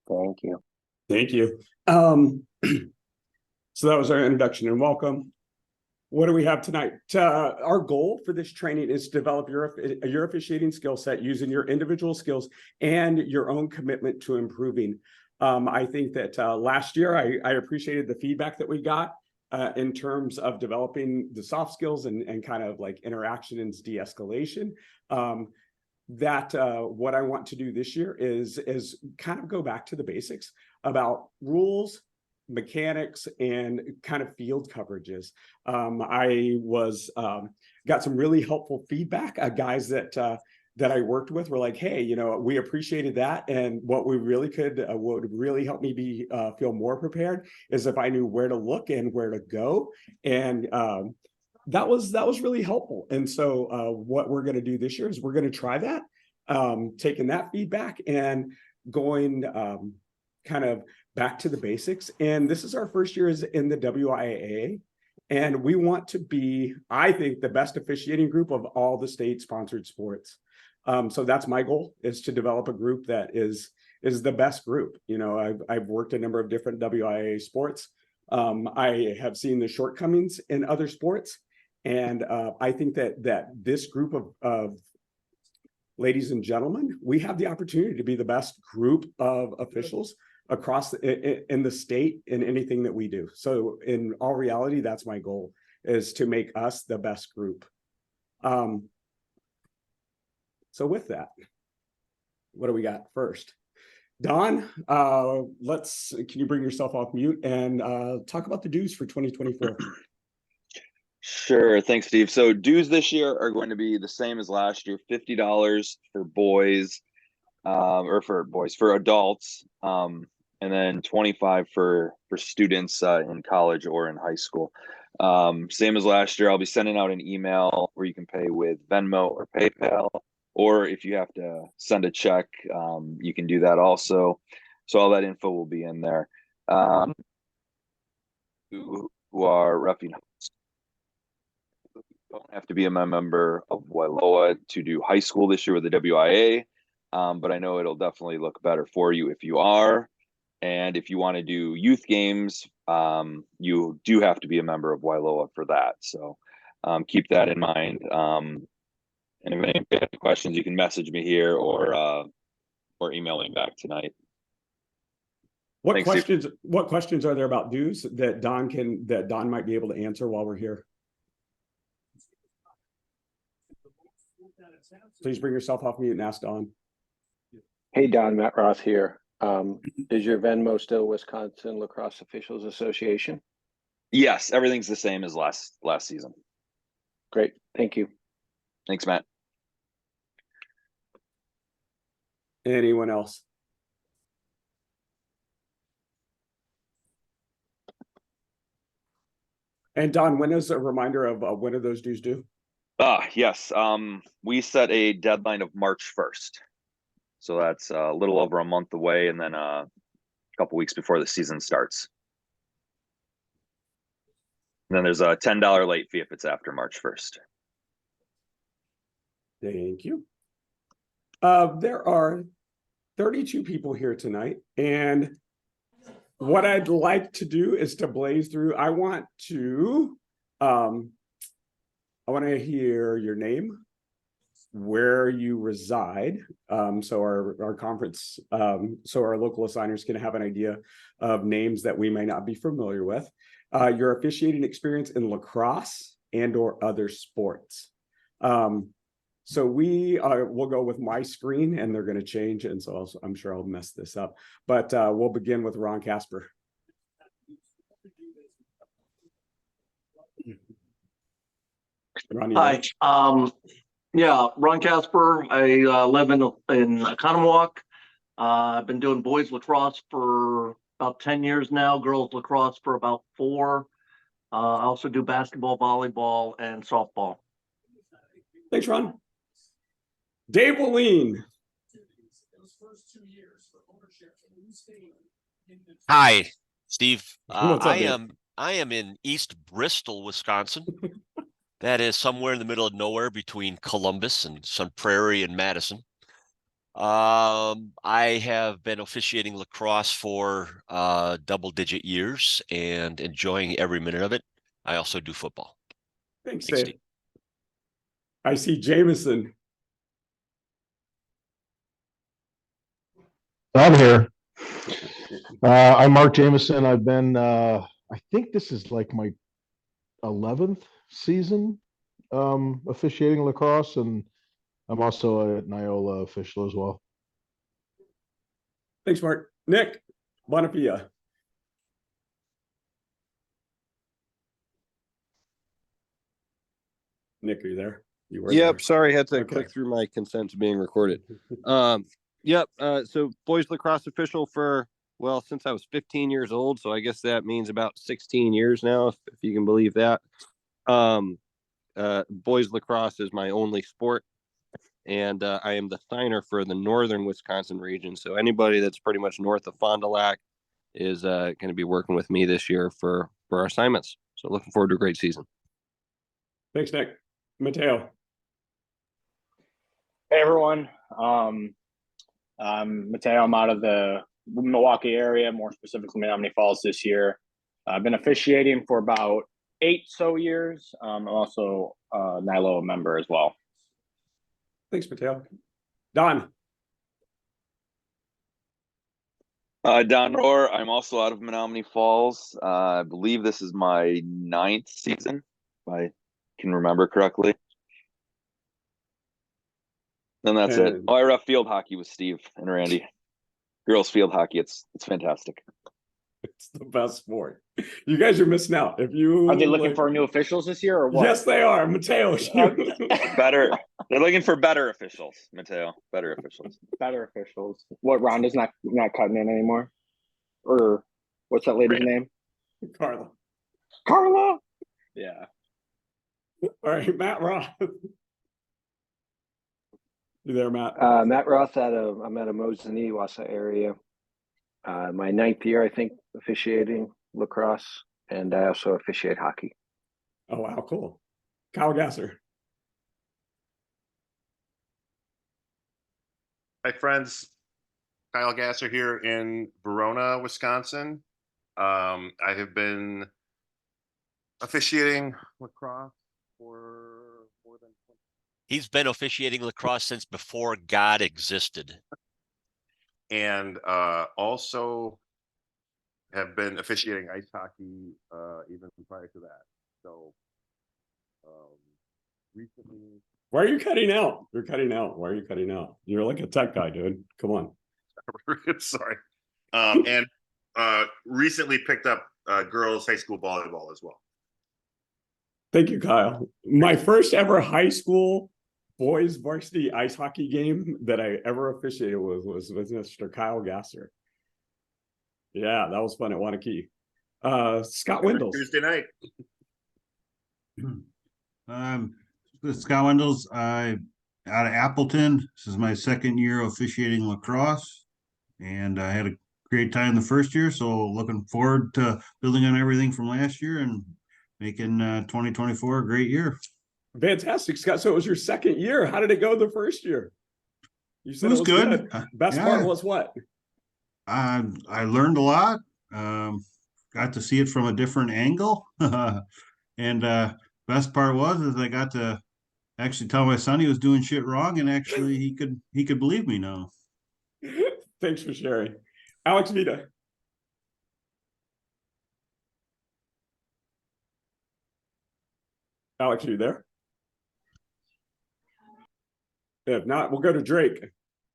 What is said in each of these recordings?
Thank you. Thank you. So that was our introduction and welcome. What do we have tonight? Our goal for this training is to develop your officiating skill set using your individual skills and your own commitment to improving. I think that last year I appreciated the feedback that we got in terms of developing the soft skills and kind of like interaction and de-escalation. What I want to do this year is kind of go back to the basics about rules, mechanics, and kind of field coverages. I got some really helpful feedback. Guys that I worked with were like, hey, we appreciated that. And what we really what would really help me feel more prepared is if I knew where to look and where to go. And that was really helpful. And so what we're going to do this year is we're going to try that, taking that feedback and going kind of back to the basics. And this is our first year in the WIAA. And we want to be, I think, the best officiating group of all the state-sponsored sports. So that's my goal, is to develop a group that is the best group. I've worked a number of different WIAA sports. I have seen the shortcomings in other sports. And I think that this group of ladies and gentlemen, we have the opportunity to be the best group of officials across in the state in anything that we do. So in all reality, that's my goal, is to make us the best group. So with that, what do we got first? Don, can you bring yourself off mute and talk about the dues for 2024? Sure. Thanks, Steve. So dues this year are going to be the same as last year, $50 for boys, for adults, and then $25 for students in college or in high school. Same as last year. I'll be sending out an email where you can pay with Venmo or PayPal, or if you have to send a check, you can do that also. So all that info will be in there. Who are roughing hosts. Don't have to be a member of WILOA to do high school this year with the WIA, but I know it'll definitely look better for you if you are. And if you want to do youth games, you do have to be a member of WILOA for that. So keep that in mind. And if anybody has questions, you can message me here or email me back tonight. What questions are there about dues that Don might be able to answer while we're here? Please bring yourself off mute and ask Don. Hey, Don, Matt Roth here. Is your Venmo still Wisconsin Lacrosse Officials Association? Yes, everything's the same as last season. Great, thank you. Thanks, Matt. Anyone else? And Don, when is a reminder of when are those dues due? Yes. We set a deadline of March 1st. So that's a little over a month away, and then a couple weeks before the season starts. And then there's a $10 late fee if it's after March 1st. Thank you. There are 32 people here tonight, and what I'd like to do is to blaze through. I want to hear your name, where you reside, so our conference, so our local assigners can have an idea of names that we may not be familiar with, your officiating experience in lacrosse and or other sports. So we'll go with my screen, and they're going to change, and so I'm sure I'll mess this up, but we'll begin with Ron Casper. Hi. Yeah, Ron Casper. I live in Conomowoc. I've been doing boys lacrosse for about 10 years now, girls lacrosse for about 4. I also do basketball, volleyball, and softball. Thanks, Ron. Dave Willeen. Hi, Steve. What's up, Dave? I am in East Bristol, Wisconsin. That is somewhere in the middle of nowhere between Columbus and Sun Prairie and Madison. I have been officiating lacrosse for double-digit years and enjoying every minute of it. I also do football. Thanks, Thanks, Dave. Steve. I see Jameson. I'm here. I'm Mark Jameson. I've been, I think this is like my 11th season officiating lacrosse, and I'm also an Iola official as well. Thanks, Mark. Nick Bonapia. Nick, are you there? You were Yep, there. sorry, had to Okay. click through my consent to being recorded. Yep, so boys lacrosse official for, well, since I was 15 years old, so I guess that means about 16 years now, if you can believe that. Boys lacrosse is my only sport, and I am the signer for the northern Wisconsin region, so anybody that's pretty much north of Fond du Lac is going to be working with me this year for our assignments. So looking forward to a great season. Thanks, Nick. Mateo. Hey everyone, I'm Mateo. I'm out of the Milwaukee area, more specifically Menominee Falls this year. I've been officiating for about 8 years. I'm also a WILOA member as well. Thanks, Mateo. Don. Don Rohr. I'm also out of Menominee Falls. I believe this is my 9th season, if I can remember correctly. And that's it. Oh, I ref field hockey with Steve and Randy. Girls field hockey. It's fantastic. It's the best sport. You guys are missing out. If you Are they looking for new officials this year or what? Yes, they are. Mateo. Better. They're looking for better officials, Mateo. Better officials. Better officials. What, Rhonda's not cutting in anymore? Or what's that lady's name? Carla. Carla. Yeah. All right, Matt Roth. You there, Matt? Matt Roth I'm out of Mosinee, Wausau area. My 9th year, I think, officiating lacrosse, and I also officiate hockey. Oh, wow, cool. Kyle Gasser. Hi, friends. Kyle Gasser here in Verona, Wisconsin. I have been officiating lacrosse for more than 20. He's been officiating lacrosse since before God existed. And also have been officiating ice hockey even prior to that. So recently. Why are you cutting out? You're cutting out. Why are you cutting out? You're like a tech guy, dude. Come on. Sorry. And recently picked up girls high school volleyball as well. Thank you, Kyle. My first ever high school boys varsity ice hockey game that I ever officiated was with Mr. Kyle Gasser. Yeah, that was fun at Wanakee. Scott Wendell. Tuesday night. This is Scott Wendels. I out of Appleton. This is my 2nd year officiating lacrosse, and I had a great time the first year. So looking forward to building on everything from last year and making 2024 a great year. Fantastic, Scott. So it was your 2nd year. How did it go the first year? You said It was good. Best part was what? I learned a lot. Got to see it from a different angle, and best part is I got to actually tell my son he was doing shit wrong, and actually he could believe me now. Thanks for sharing, Alex Vita. Alex, are you there? If not, we'll go to Drake,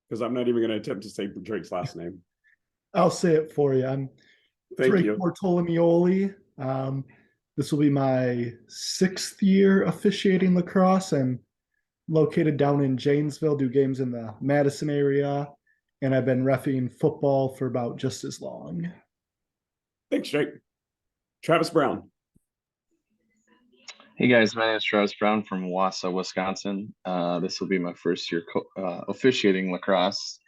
because I'm not even going to attempt to say Drake's last name. I'll say it for you. I'm Drake Bartolomeoli. This will be my 6th year officiating lacrosse. I'm located down in Janesville, do games in the Madison area, and I've been reffing football for about just as long. Thanks, Drake. Travis Brown. Hey guys, my name is Travis Brown from Wausau, Wisconsin. This will be my first year officiating lacrosse.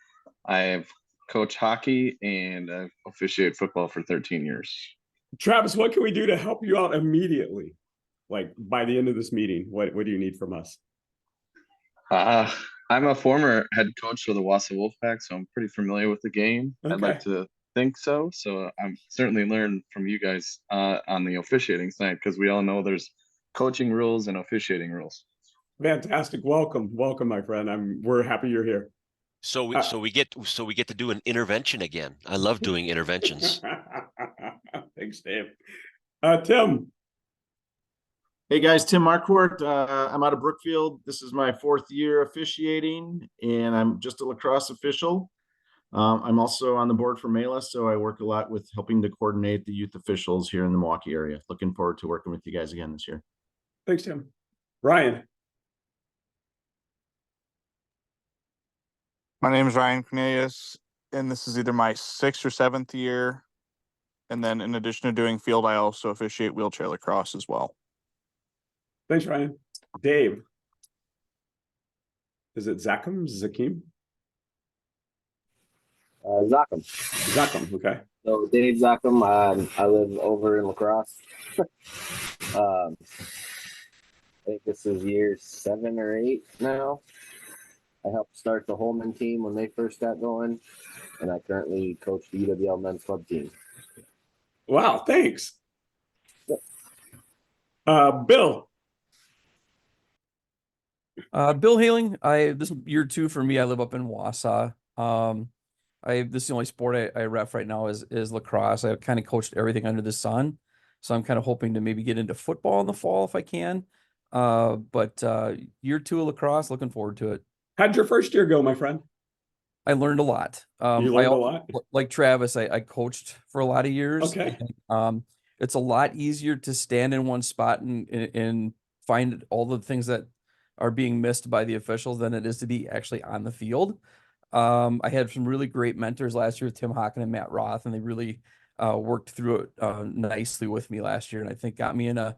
I've coached hockey and I've officiated football for 13 years. Travis, what can we do to help you out immediately? Like by the end of this meeting, what do you need from us? I I'm a former head coach of the Wassa Wolfpack, so I'm pretty familiar with the game. I'd like Okay. to think so. So I'm certainly learned from you guys on the officiating side, because we all know there's coaching rules and officiating rules. Fantastic. Welcome, my friend. We're happy you're here. So we get to do an intervention again. I love doing interventions. Thanks, Dave. Tim. Hey guys, Tim Marquardt. I'm out of Brookfield. This is my 4th year officiating, and I'm just a lacrosse official. I'm also on the board for MELA, so I work a lot with helping to coordinate the youth officials here in the Milwaukee area. Looking forward to working with you guys again this year. Thanks, Tim. Ryan. My name is Ryan Cornelius, and this is either my 6th or 7th year. And then in addition to doing field, I also officiate wheelchair lacrosse as well. Thanks, Ryan. Dave. Is it Zakim? Zakim. Okay. So Dave Zakim. I live over in lacrosse. I think this is year 7 or 8 now. I helped start the Holman team when they first got going, and I currently coach the UWL men's club team. Wow, thanks. Bill. Bill Haling. This is year 2 for me. I live up in Wausau. This is the only sport I ref right now is lacrosse. I've kind of coached everything under the sun, so I'm kind of hoping to maybe get into football in the fall if I can. But year 2 of lacrosse, looking forward to it. How'd your first year go, my friend? I learned a lot. You learned a lot? Like Travis, I coached for a lot of years. Okay. And, it's a lot easier to stand in one spot and find all the things that are being missed by the officials than it is to be actually on the field. I had some really great mentors last year with Tim Hocken and Matt Roth, and they really worked through it nicely with me last year, and I think got me in a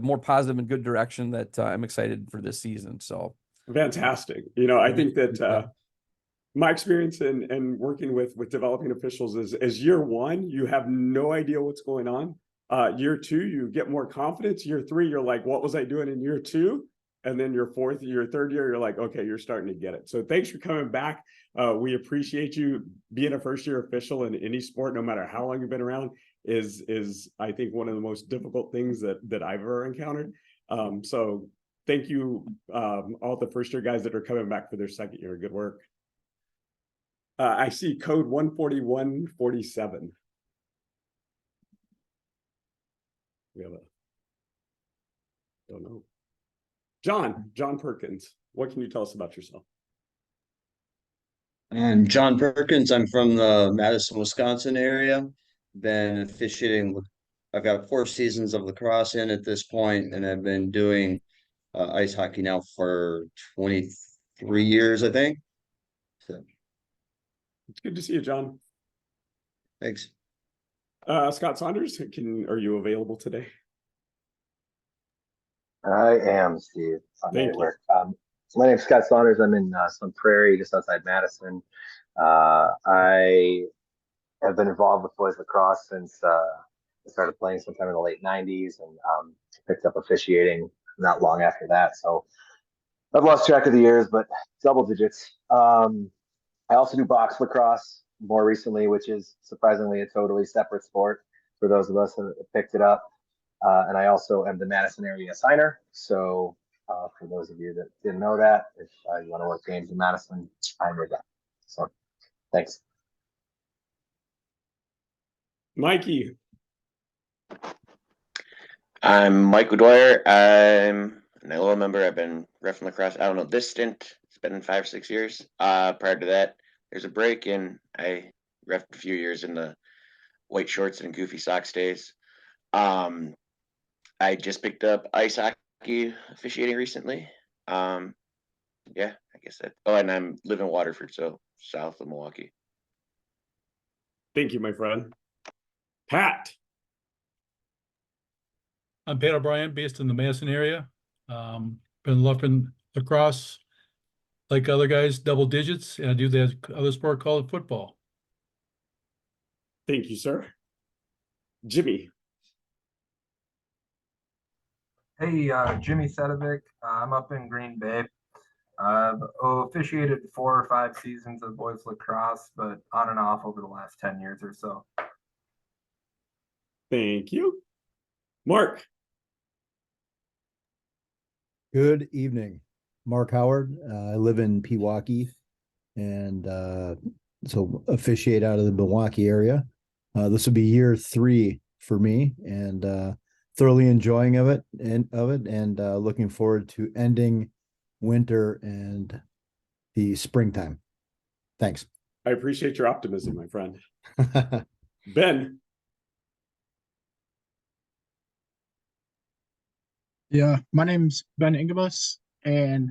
more positive and good direction that I'm excited for this season. So fantastic. I think that my experience in working with developing officials is year 1, you have no idea what's going on. Year 2, you get more confidence. Year 3, you're like, what was I doing in year 2? And then your 3rd year, you're like, okay, you're starting to get it. So thanks for coming back. We appreciate you. Being a first-year official in any sport, no matter how long you've been around, is I think one of the most difficult things that I've ever encountered. So thank you, all the first-year guys that are coming back for their 2nd year. Good work. I see code 14147. We have don't know. John Perkins, what can you tell us about yourself? I'm John Perkins. I'm from the Madison, Wisconsin area. Been officiating. I've got 4 seasons of lacrosse in at this point, and I've been doing ice hockey now for 23 years, I think. So it's good to see you, John. Thanks. Scott Saunders, are you available today? I am, Steve. Thank you. My name's Scott Saunders. I'm in Sun Prairie, just outside Madison. I have been involved with boys lacrosse since I started playing sometime in the late 90s, and picked up officiating not long after that. So I've lost track of the years, but double digits. I also do box lacrosse more recently, which is surprisingly a totally separate sport for those of us that picked it up. And I also am the Madison area signer. So for those of you that didn't know that, if you want to work games in Madison, I'm your guy. So thanks. Mikey. I'm Mike Dwyer. I'm an LO member. I've been reffing lacrosse. I don't know, this stint, it's been 5 or 6 years. Prior to that, there's a break, and I reffed a few years in the white shorts and goofy socks days. I just picked up ice hockey officiating recently. Yeah, I guess that. Oh, and I'm live in Waterford, so south of Milwaukee. Thank you, my friend. Pat. I'm Pat O'Brien, based in the Madison area. Been loving lacrosse like other guys, double digits, and I do that other sport called football. Thank you, sir. Jimmy. Hey, Jimmy Sedovic. I'm up in Green Bay. I've officiated 4 or 5 seasons of boys lacrosse, but on and off over the last 10 years or so. Thank you. Mark. Good evening. Mark Howard. I live in Pewaukee and so officiate out of the Milwaukee area. This will be year 3 for me and thoroughly enjoying it and looking forward to ending winter and the springtime. Thanks. I appreciate your optimism, my friend. Ben. Yeah, my name's Ben Ingabus, and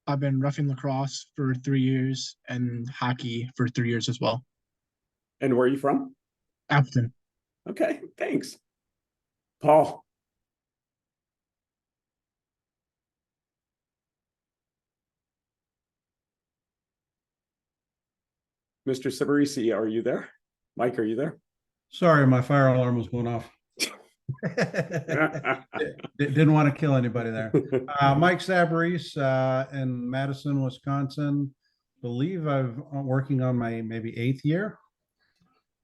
I've been roughing lacrosse for 3 years and hockey for 3 years as well. And where are you from? Appleton. Okay, thanks. Paul. Mr. Sabarisi, are you there? Mike, are you there? Sorry, my fire alarm was going off. Didn't want to kill anybody there. Mike Sabaris in Madison, Wisconsin. Believe I'm working on my maybe 8th year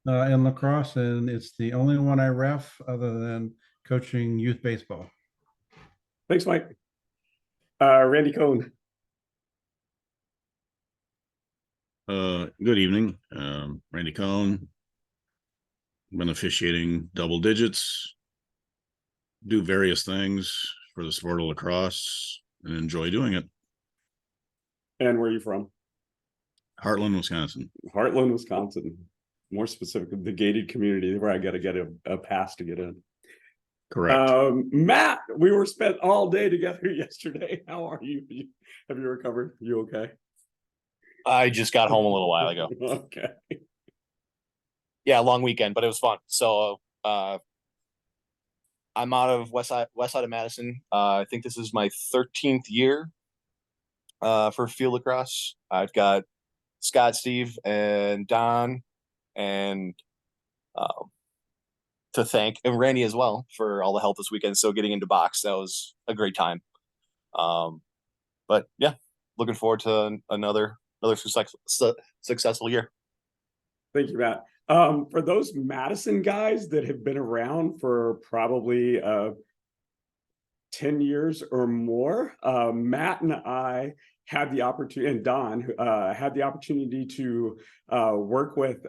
in lacrosse, and it's the only one I ref other than coaching youth baseball. Thanks, Mike. Randy Cohn. Good evening. Randy Cohn. Been officiating double digits, do various things for the sport of lacrosse, and enjoy doing it. And where are you from? Heartland, Wisconsin. Heartland, Wisconsin. More specifically, the gated community where I got to get a pass to get in. Correct. Matt, we were spent all day together yesterday. How are you? Have you recovered? You okay? I just got home a little while ago. Okay. Yeah, long weekend, but it was fun. So I'm out of west side of Madison. I think this is my 13th year for field lacrosse. I've got Scott, Steve, and Don, and to thank, and Randy as well, for all the help this weekend. So getting into box, that was a great time. But yeah, looking forward to another successful year. Thank you, Matt. For those Madison guys that have been around for probably 10 years or more, Matt and I had the opportunity, and Don had the opportunity to work with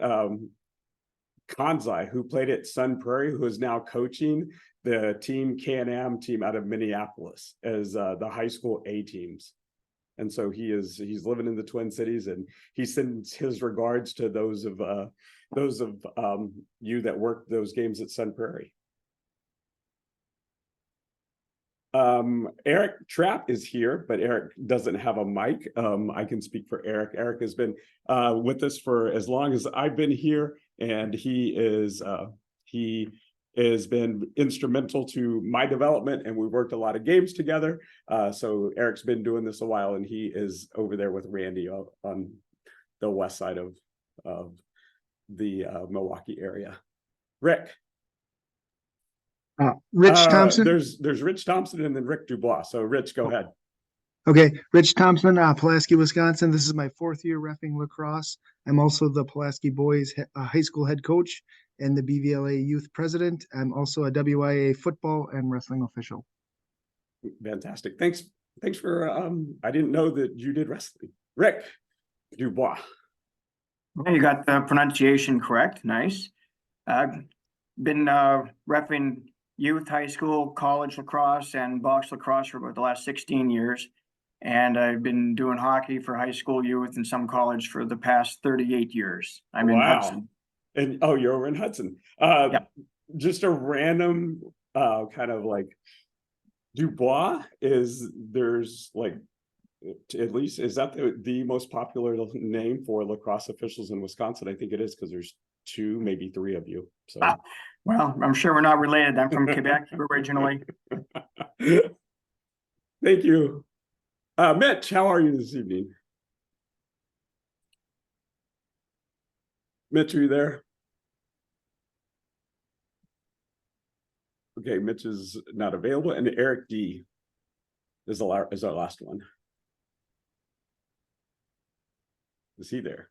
Kanzai, who played at Sun Prairie, who is now coaching the team Can-Am team out of Minneapolis as the high school A teams. And so he's living in the Twin Cities, and he sends his regards to those of you that worked those games at Sun Prairie. Eric Trapp is here, but Eric doesn't have a mic. I can speak for Eric. Eric has been with us for as long as I've been here, and he has been instrumental to my development, and we worked a lot of games together. So Eric's been doing this a while, and he is over there with Randy on the west side of the Milwaukee area. Rick. Rich Thompson. There's Rich Thompson and then Rick Dubois. So Rich, go ahead. Okay, Rich Thompson, Pulaski, Wisconsin. This is my 4th year reffing lacrosse. I'm also the Pulaski boys high school head coach and the BVLA youth president. I'm also a WIA football and wrestling official. Fantastic. Thanks for I didn't know that you did wrestling. Rick Dubois. Well, you got the pronunciation correct. Nice. Been reffing youth, high school, college lacrosse, and box lacrosse for about the last 16 years. And I've been doing hockey for high school, youth, and some college for the past 38 years. I'm in Hudson. And you're over in Hudson. Just a random kind of like Dubois there's like, at least, is that the most popular name for lacrosse officials in Wisconsin? I think it is, because there's 2, maybe 3 of you. So well, I'm sure we're not related. I'm from Quebec originally. Thank you. Mitch, how are you this evening? Mitch, are you there? Okay, Mitch is not available. And Eric D is our last one. Is he there?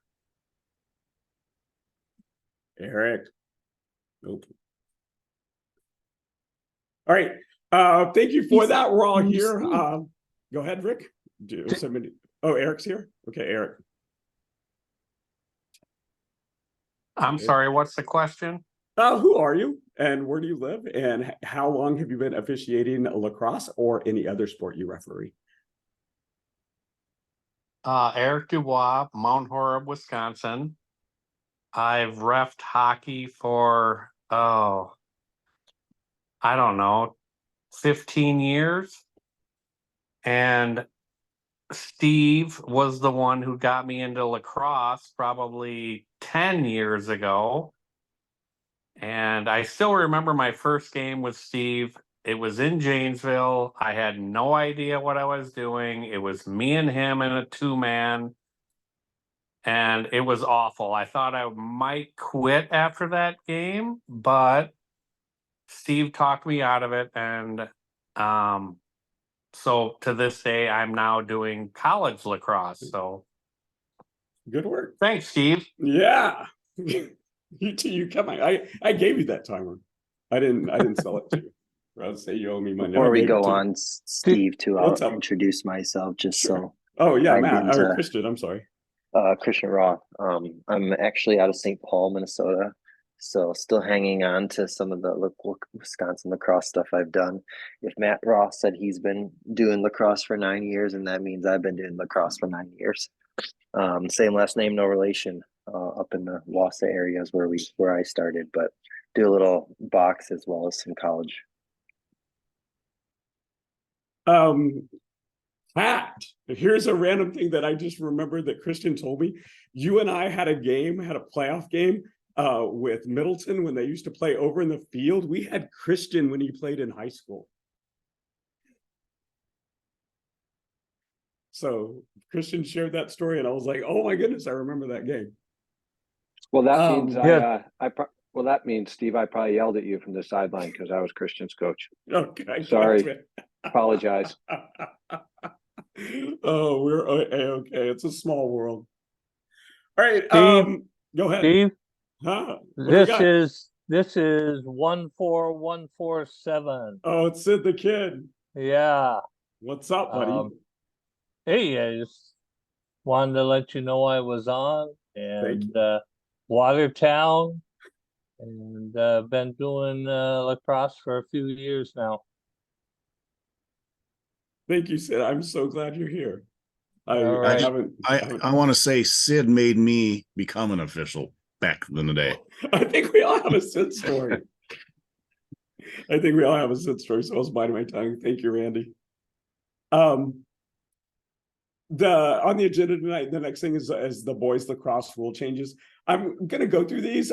Eric. Nope. All right. Thank you for that. We're all here. Go ahead, Rick. Do somebody. Oh, Eric's here. Okay, Eric. I'm sorry. What's the question? Who are you, and where do you live, and how long have you been officiating lacrosse or any other sport you referee? Eric Dubois, Mount Horeb, Wisconsin. I've reffed hockey for I don't know, 15 years. And Steve was the one who got me into lacrosse probably 10 years ago. And I still remember my first game with Steve. It was in Janesville. I had no idea what I was doing. It was me and him in a 2-man. And it was awful. I thought I might quit after that game, but Steve talked me out of it. And so to this day, I'm now doing college lacrosse. So good work. Thanks, Steve. Yeah. You come on. I gave you that timer. I didn't sell it to you. I'll say you owe me money. Before we go on, Steve, too, I'll introduce myself just so. Oh yeah, Matt or Christian. I'm sorry. Christian Roth. I'm actually out of St. Paul, Minnesota. So still hanging on to some of the Wisconsin lacrosse stuff I've done. If Matt Roth said he's been doing lacrosse for 9 years, and that means I've been doing lacrosse for 9 years. Same last name, no relation. Up in the Wausau area is where I started, but do a little box as well as some college. Pat, here's a random thing that I just remembered that Christian told me. You and I had a playoff game with Middleton when they used to play over in the field. We had Christian when he played in high school. So Christian shared that story, and I was like, "Oh my goodness, I remember that game." Well, that means well, that means Steve, I probably yelled at you from the sideline because I was Christian's coach. Okay, sorry, apologize. Oh, we're okay. It's a small world. All right, Steve, go ahead. Steve, This is 14147. Oh, it's Sid the Kid. Yeah. What's up, buddy? Hey, I just wanted to let you know I was on, and Watertown, and been doing lacrosse for a few years now. Thank you, Sid. I'm so glad you're here. I want to say Sid made me become an official back in the day. I think we all have a Sid story. So I was biting my tongue. Thank you, Randy. On the agenda tonight, the next thing is the boys lacrosse rule changes. I'm gonna go through these.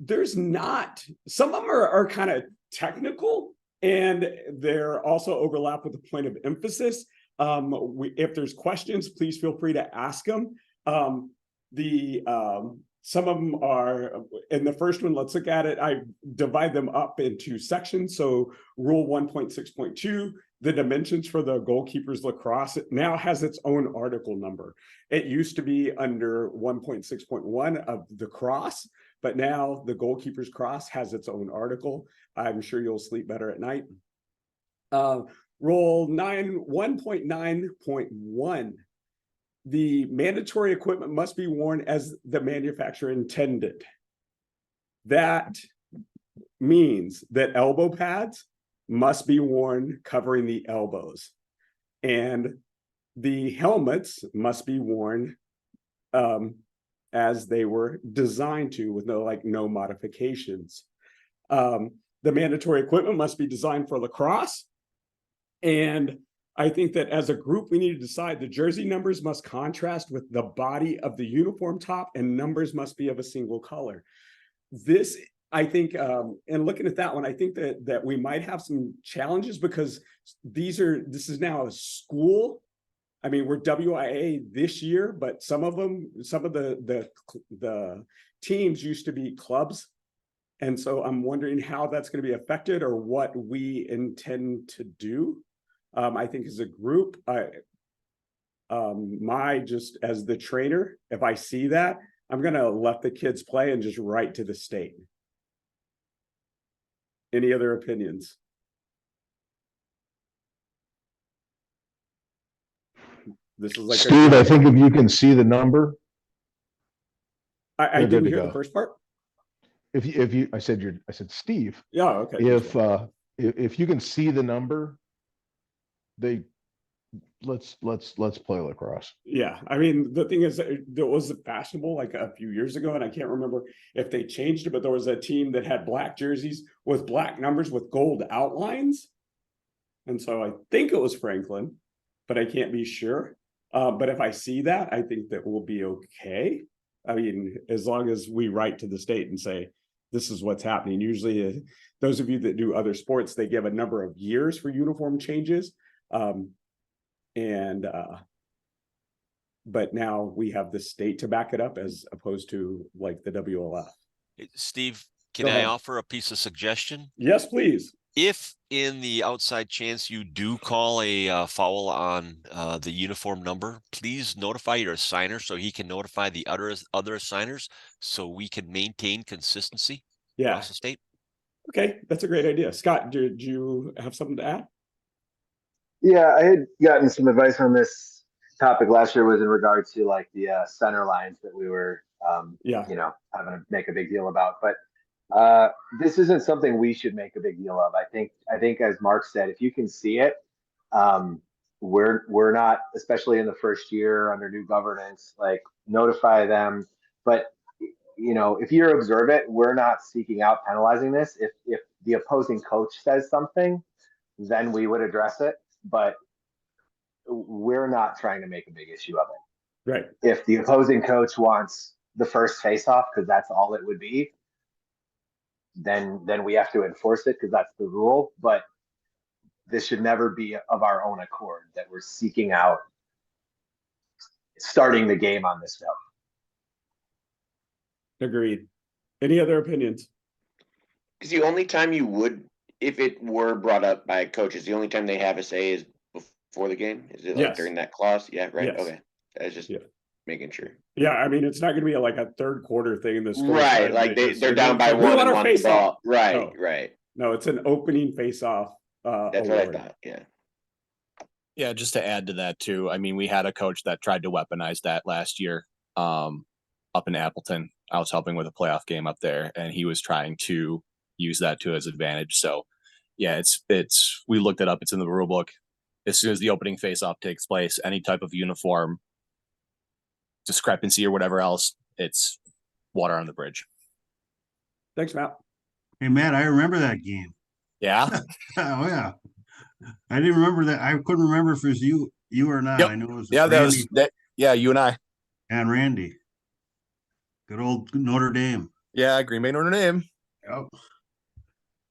There's not, some of them are kind of technical, and they're also overlap with the point of emphasis. If there's questions, please feel free to ask them. Some of them are, in the first one, let's look at it. I divide them up into sections. So rule 1.6.2, the dimensions for the goalkeeper's lacrosse, it now has its own article number. It used to be under 1.6.1 of the cross, but now the goalkeeper's cross has its own article. I'm sure you'll sleep better at night. Rule 1.9.1. The mandatory equipment must be worn as the manufacturer intended. That means that elbow pads must be worn covering the elbows, and the helmets must be worn as they were designed to, with no modifications. The mandatory equipment must be designed for lacrosse, and I think that as a group, we need to decide the jersey numbers must contrast with the body of the uniform top, and numbers must be of a single color. This, I think, and looking at that one, I think that we might have some challenges because this is now a school. I mean, we're WIA this year, but some of the teams used to be clubs. And so I'm wondering how that's going to be affected or what we intend to do. I think as a group, Just as the trainer, if I see that, I'm gonna let the kids play and just write to the state. Any other opinions? This is like Steve, I think if you can see the number. I didn't hear the first part. If you I said Steve. Yeah, okay. If you can see the number, let's play lacrosse. Yeah, I mean, the thing is, there was fashionable like a few years ago, and I can't remember if they changed it, but there was a team that had black jerseys with black numbers with gold outlines. And so I think it was Franklin, but I can't be sure. But if I see that, I think that we'll be okay. I mean, as long as we write to the state and say, this is what's happening. Usually, those of you that do other sports, they give a number of years for uniform changes. But now we have the state to back it up as opposed to like the WLF. Steve, can I offer a piece of suggestion? Yes, please. If in the outside chance you do call a foul on the uniform number, please notify your assigner so he can notify the other assigners so we can maintain consistency across the state. Okay, that's a great idea. Scott, did you have something to add? Yeah, I had gotten some advice on this topic last year was in regard to like the center lines that we were, having to make a big deal about. But this isn't something we should make a big deal of. I think as Mark said, if you can see it, we're not, especially in the first year under new governance, like notify them. But if you observe it, we're not seeking out penalizing this. If the opposing coach says something, then we would address it. But we're not trying to make a big issue of it. Right. If the opposing coach wants the first face-off, because that's all it would be, then we have to enforce it because that's the rule. But this should never be of our own accord that we're seeking out starting the game on this note. Agreed. Any other opinions? Because the only time you would, if it were brought up by coaches, the only time they have a say is before the game? Is it like during that clause? Yeah, right. Yes. Okay. I was just making sure. Yeah, I mean, it's not going to be like a third quarter thing in this. Right, like they're down by one and want the ball. Right, right. No, it's an opening face-off. That's what I thought. Yeah. Yeah, just to add to that too. I mean, we had a coach that tried to weaponize that last year, up in Appleton. I was helping with a playoff game up there, and he was trying to use that to his advantage. So, yeah, it's we looked it up. It's in the rule book. As soon as the opening face-off takes place, any type of uniform discrepancy or whatever else, it's water on the bridge. Thanks, Matt. Hey, Matt, I remember that game. Yeah. Oh yeah. I didn't remember that. I couldn't remember if it was you or not. Yep. I knew it was. Yeah, Randy that was that. Yeah, you and I. And Randy. Good old Notre Dame. Yeah, Green Bay Notre Dame. Yep. All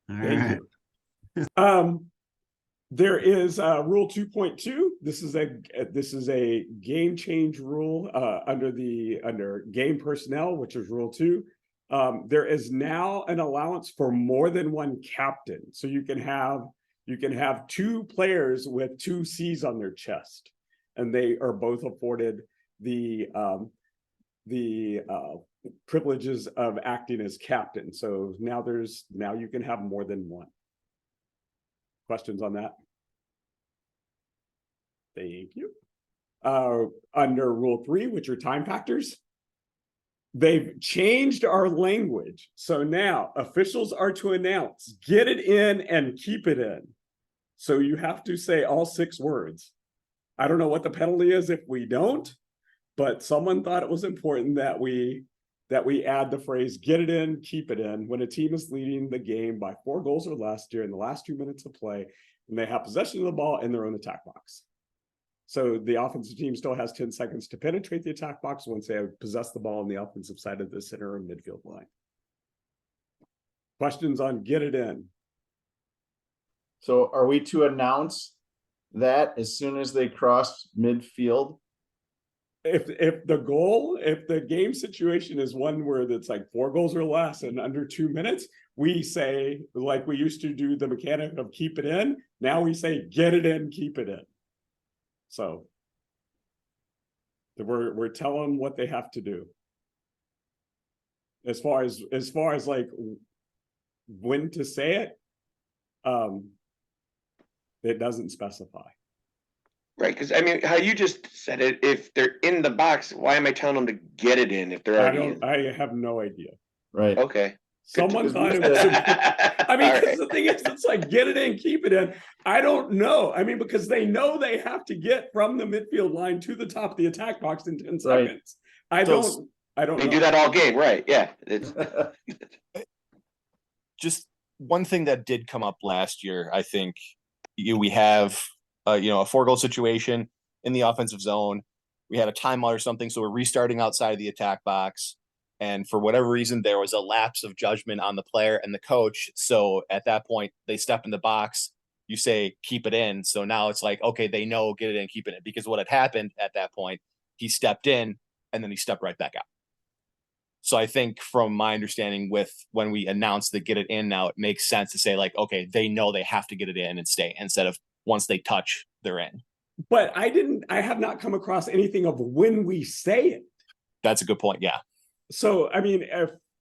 Thank you. There is rule 2.2. This is a game change rule under game personnel, which is rule 2. There is now an allowance for more than one captain. So you can have 2 players with 2 C's on their chest, and they are both afforded the privileges of acting as captain. So now you can have more than one. Questions on that? Thank you. Under rule 3, which are time factors, they've changed our language. So now officials are to announce, get it in and keep it in. So you have to say all 6 words. I don't know what the penalty is if we don't, but someone thought it was important that we add the phrase, get it in, keep it in, when a team is leading the game by 4 goals or less during the last 2 minutes of play, and they have possession of the ball in their own attack box. So the offensive team still has 10 seconds to penetrate the attack box once they have possessed the ball on the offensive side of the center and midfield line. Questions on get it in? So are we to announce that as soon as they cross midfield? If the game situation is one where it's like 4 goals or less and under 2 minutes, we say, like we used to do the mechanic of keep it in. Now we say get it in, keep it in. So We're telling them what they have to do. As far as like when to say it, it doesn't specify. Right, because I mean, how you just said it, if they're in the box, why am I telling them to get it in if they're already in? I have no idea. Right. Okay. Someone thought it was. I mean, because the thing is, it's like get it in, keep it in. I don't know. I mean, because they know they have to get from the midfield line to the top of the attack box in 10 Right. seconds. I don't They know. do that all game, right? Yeah. It's Just one thing that did come up last year, I think we have a 4-goal situation in the offensive zone. We had a timeout or something, so we're restarting outside the attack box. And for whatever reason, there was a lapse of judgment on the player and the coach. So at that point, they step in the box. You say, keep it in. So now it's like, okay, they know, get it in, keep it in. Because what had happened at that point, he stepped in and then he stepped right back out. So I think from my understanding with when we announced the get it in now, it makes sense to say like, okay, they know they have to get it in and stay instead of once they touch, they're in. But I have not come across anything of when we say it. That's a good point. Yeah. So, I mean,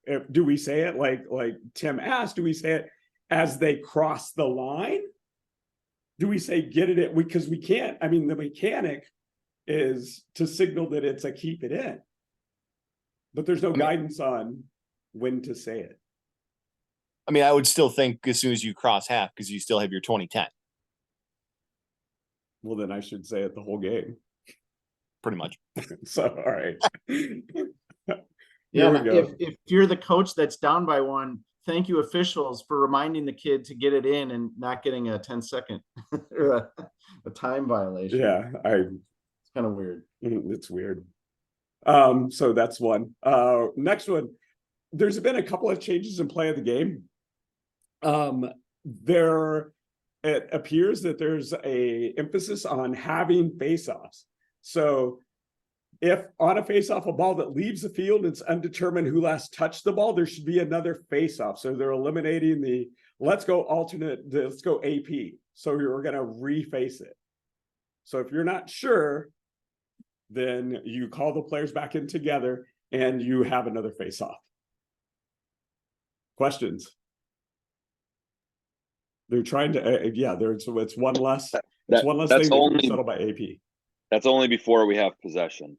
if do we say it like Tim asked, do we say it as they cross the line? Do we say get it in? Because we can't. I mean, the mechanic is to signal that it's a keep it in. But there's no guidance on when to say it. I mean, I would still think as soon as you cross half, because you still have your 20-10. Well, then I should say it the whole game. Pretty much. So, all right. Yeah, we go. if you're the coach that's down by one, thank you officials for reminding the kid to get it in and not getting a 10-second or a time violation. Yeah, it's kind of weird. It's weird. So that's one. Next one. There's been a couple of changes in play of the game. It appears that there's a emphasis on having face-offs. So if on a face-off, a ball that leaves the field, it's undetermined who last touched the ball, there should be another face-off. So they're eliminating the let's go AP. So we're going to reface it. So if you're not sure, then you call the players back in together and you have another face-off. Questions? They're trying to, it's one less. It's one less thing that we settle by AP. That's only before we have possession.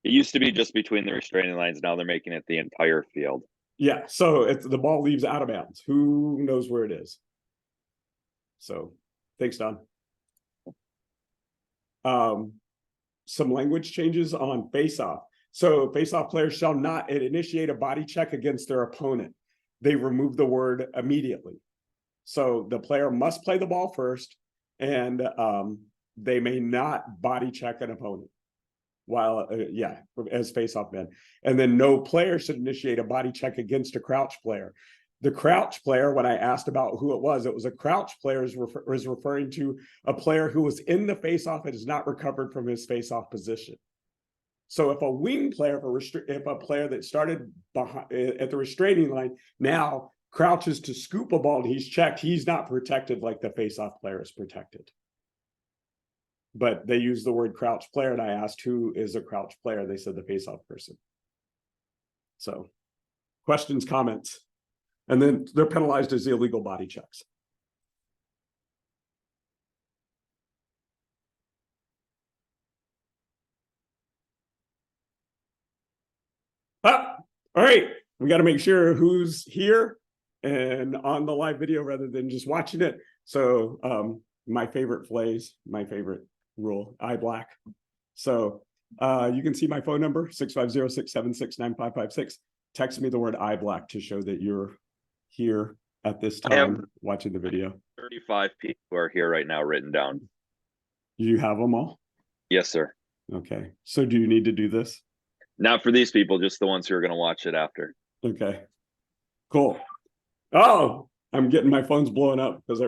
It used to be just between the restraining lines. Now they're making it the entire field. Yeah, so if the ball leaves out of bounds, who knows where it is? So, thanks, Don. Some language changes on face-off. So, face-off players shall not initiate a body check against their opponent. They remove the word immediately. So, the player must play the ball first, and they may not body check an opponent while as face-off men. And then no player should initiate a body check against a crouch player. The crouch player, when I asked about who it was a crouch player was referring to a player who was in the face-off and has not recovered from his face-off position. So if a wing player, if a player that started at the restraining line now crouches to scoop a ball and he's checked, he's not protected like the face-off player is protected. But they use the word crouch player, and I asked who is a crouch player. They said the face-off person. So, questions, comments, and then they're penalized as illegal body checks. All right, we got to make sure who's here and on the live video rather than just watching it. So, my favorite phrase, my favorite rule, eye black. So you can see my phone number 650-676-9556. Text me the word eye black to show that you're here at this time watching the video. 35 people are here right now written down. You have them all? Yes, sir. Okay. So do you need to do this? Not for these people, just the ones who are going to watch it after. Okay. Cool. Oh, I'm getting my phone's blowing up because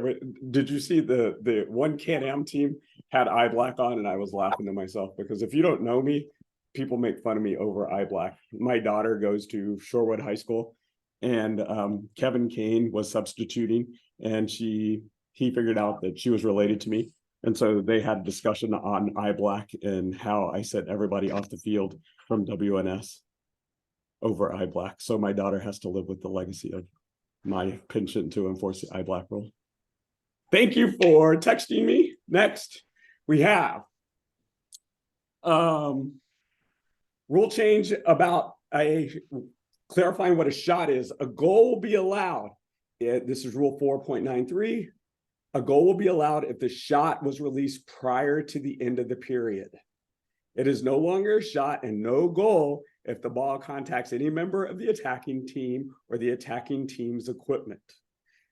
did you see the one Can-Am team had eye black on, and I was laughing to myself because if you don't know me, people make fun of me over eye black. My daughter goes to Shorewood High School, and Kevin Kane was substituting, and he figured out that she was related to me. And so they had a discussion on eye black and how I sent everybody off the field from WNS over eye black. So my daughter has to live with the legacy of my penchant to enforce the eye black rule. Thank you for texting me. Next, we have rule change about clarifying what a shot is. A goal will be allowed. This is rule 4.93. A goal will be allowed if the shot was released prior to the end of the period. It is no longer a shot and no goal if the ball contacts any member of the attacking team or the attacking team's equipment.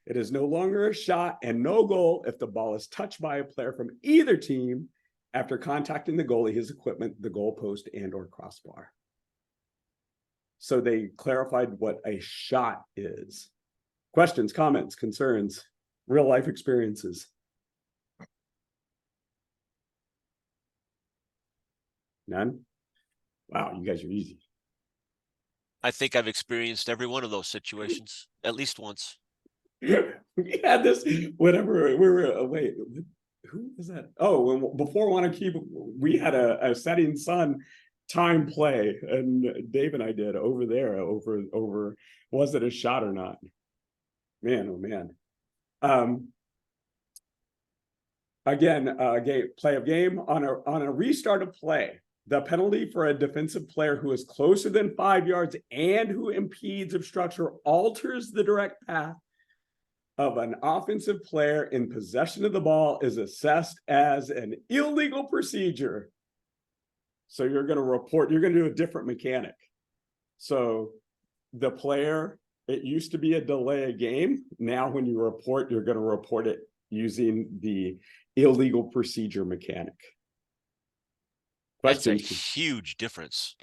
It is no longer a shot and no goal if the ball is touched by a player from either team after contacting the goalie, his equipment, the goalpost, and or crossbar. So they clarified what a shot is. Questions, comments, concerns, real life experiences? None? Wow, you guys are easy. I think I've experienced every one of those situations at least once. We had this whenever we were wait, who was that? Oh, before Want to Keep, we had a setting sun time play, and Dave and I did over there over was it a shot or not? Man, oh man. Again, play of game on a restart of play. The penalty for a defensive player who is closer than 5 yards and who impedes, obstructs, or alters the direct path of an offensive player in possession of the ball is assessed as an illegal procedure. So you're going to do a different mechanic. So the player, it used to be a delay a game. Now when you report, you're going to report it using the illegal procedure mechanic. That's a Questions? huge difference.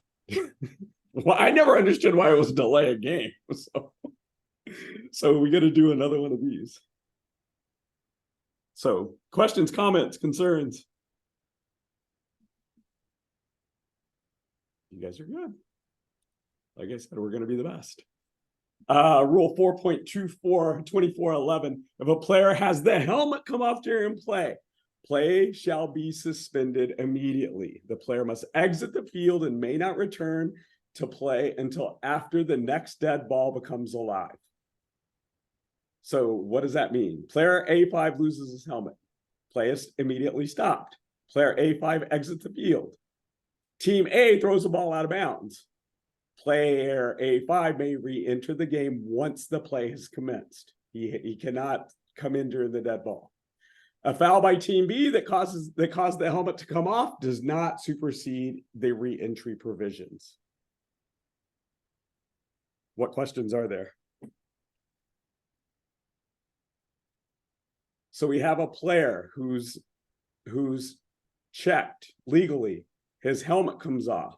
Well, I never understood why it was delay a game. So we got to do another one of these. So questions, comments, concerns? You guys are good. Like I said, we're going to be the best. Rule 4.24, 2411. If a player has the helmet come off during play, play shall be suspended immediately. The player must exit the field and may not return to play until after the next dead ball becomes alive. So what does that mean? Player A5 loses his helmet. Play is immediately stopped. Player A5 exits the field. Team A throws the ball out of bounds. Player A5 may re-enter the game once the play has commenced. He cannot come in during the dead ball. A foul by Team B that caused the helmet to come off does not supersede the re-entry provisions. What questions are there? So we have a player who's checked legally. His helmet comes off.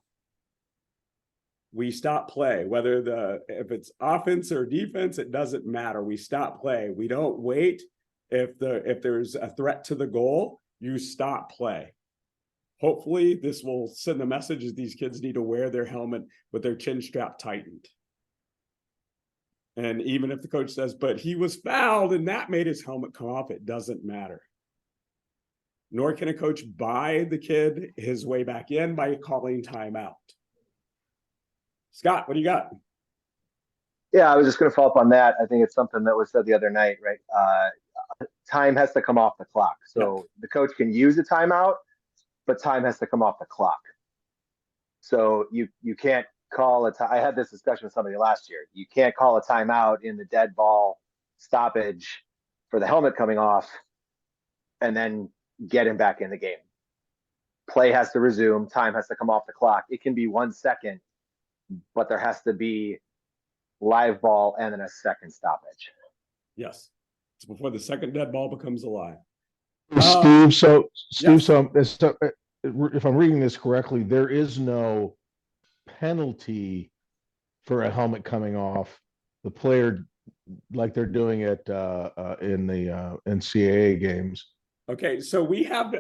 We stop play. If it's offense or defense, it doesn't matter. We stop play. We don't wait. If there's a threat to the goal, you stop play. Hopefully, this will send the message that these kids need to wear their helmet with their chin strap tightened. And even if the coach says, but he was fouled and that made his helmet come off, it doesn't matter. Nor can a coach buy the kid his way back in by calling timeout. Scott, what do you got? Yeah, I was just going to follow up on that. I think it's something that was said the other night, right? Time has to come off the clock. So the coach can use a timeout, but time has to come off the clock. So you can't call it. I had this discussion with somebody last year. You can't call a timeout in the dead ball stoppage for the helmet coming off and then get him back in the game. Play has to resume. Time has to come off the clock. It can be 1 second, but there has to be live ball and then a second stoppage. Yes. It's before the second dead ball becomes alive. Steve, yes. so if I'm reading this correctly, there is no penalty for a helmet coming off. The player, like they're doing it in the NCAA games. Okay, so we have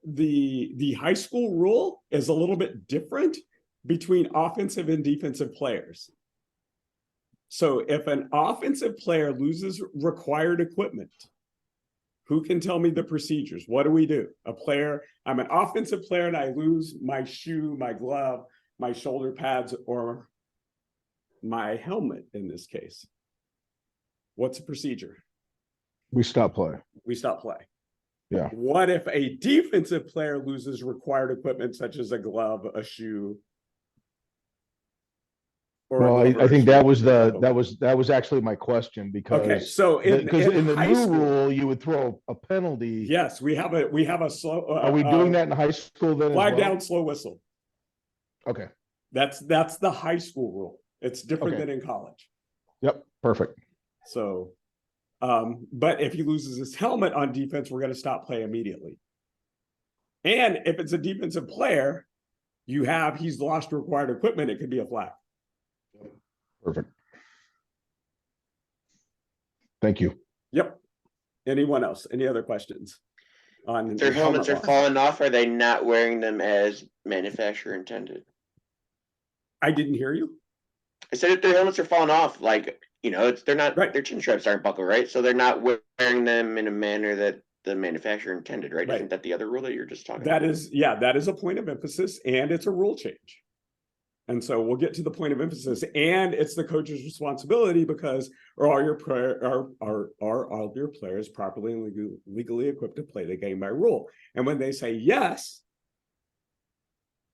the high school rule is a little bit different between offensive and defensive players. So if an offensive player loses required equipment Who can tell me the procedures? What do we do? I'm an offensive player and I lose my shoe, my glove, my shoulder pads, or my helmet in this case. What's the procedure? We stop play. We stop play. Yeah. What if a defensive player loses required equipment such as a glove, a shoe? Well, I think that was actually my question, because okay, so in the high new school, rule you would throw a penalty. Yes, we have a slow. Are we doing that in high school then? Flag as well? down, slow whistle. Okay. That's the high school rule. It's different than in college. Yep. Perfect. So, but if he loses his helmet on defense, we're going to stop play immediately. And if it's a defensive player, he's lost required equipment, it could be a flag. Perfect. Thank you. Yep. Anyone else? Any other questions? On If their helmets are loss? falling off, are they not wearing them as manufacturer intended? I didn't hear you. I said if their helmets are falling off, like, they're not right. Their chin straps aren't buckled, right? So they're not wearing them in a manner that the manufacturer intended, right? Isn't that the other rule that you're just talking about? That is a point of emphasis, and it's a rule change. And so we'll get to the point of emphasis, and it's the coach's responsibility, because are all your players properly and legally equipped to play the game by rule? And when they say yes,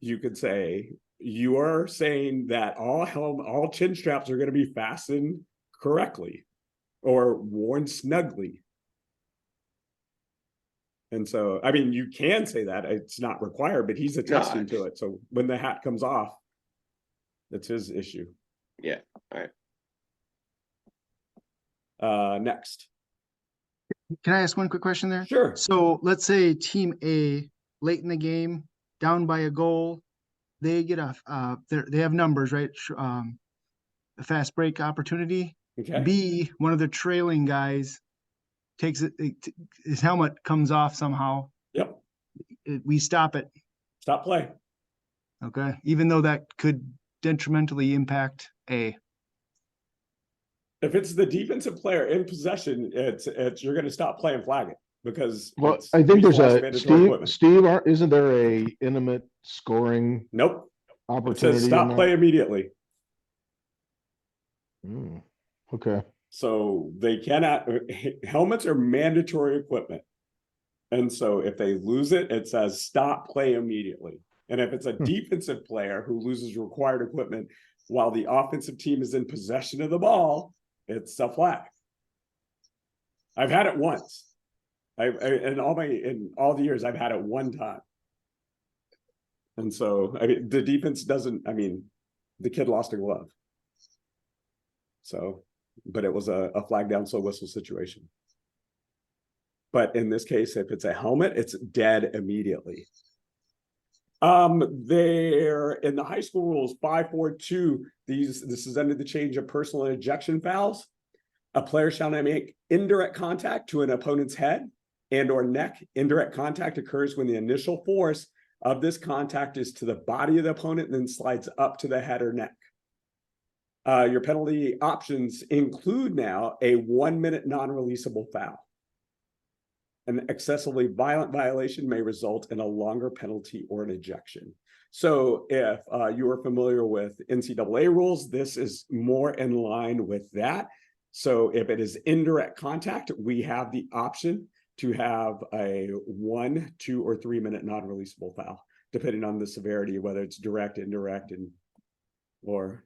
you could say, you are saying that all chin straps are going to be fastened correctly or worn snugly. And so, I mean, you can say that, it's not required, but he's attesting to it. So when the hat comes off, that's his issue. Yeah. All right. Next. Can I ask one quick question there? Sure. So let's say team A, late in the game, down by a goal, they get they have numbers, right? A fast break opportunity. Okay. B, one of the trailing guys takes his helmet comes off somehow. Yep. We stop it. Stop play. Okay. Even though that could detrimentally impact A. If it's the defensive player in possession, it's you're going to stop play and flag it, because I think there's Steve, isn't there a intimate scoring? Nope. Opportunity. It says stop play immediately. Okay. So they cannot. Helmets are mandatory equipment, and so if they lose it, it says stop play immediately. And if it's a defensive player who loses required equipment while the offensive team is in possession of the ball, it's a flag. I've had it once. In all the years I've had it one time. And so, I mean, the defense doesn't. I mean, the kid lost a glove. So, but it was a flag down, slow whistle situation. But in this case, if it's a helmet, it's dead immediately. They're in the high school rules 5.4.2. This is under the change of personal and ejection fouls. A player shall not make indirect contact to an opponent's head and or neck. Indirect contact occurs when the initial force of this contact is to the body of the opponent and then slides up to the head or neck. Your penalty options include now a 1-minute non-releasable foul. An excessively violent violation may result in a longer penalty or an ejection. So if you are familiar with NCAA rules, this is more in line with that. So if it is indirect contact, we have the option to have a 1, 2, or 3-minute non-releasable foul, depending on the severity, whether it's direct, indirect, or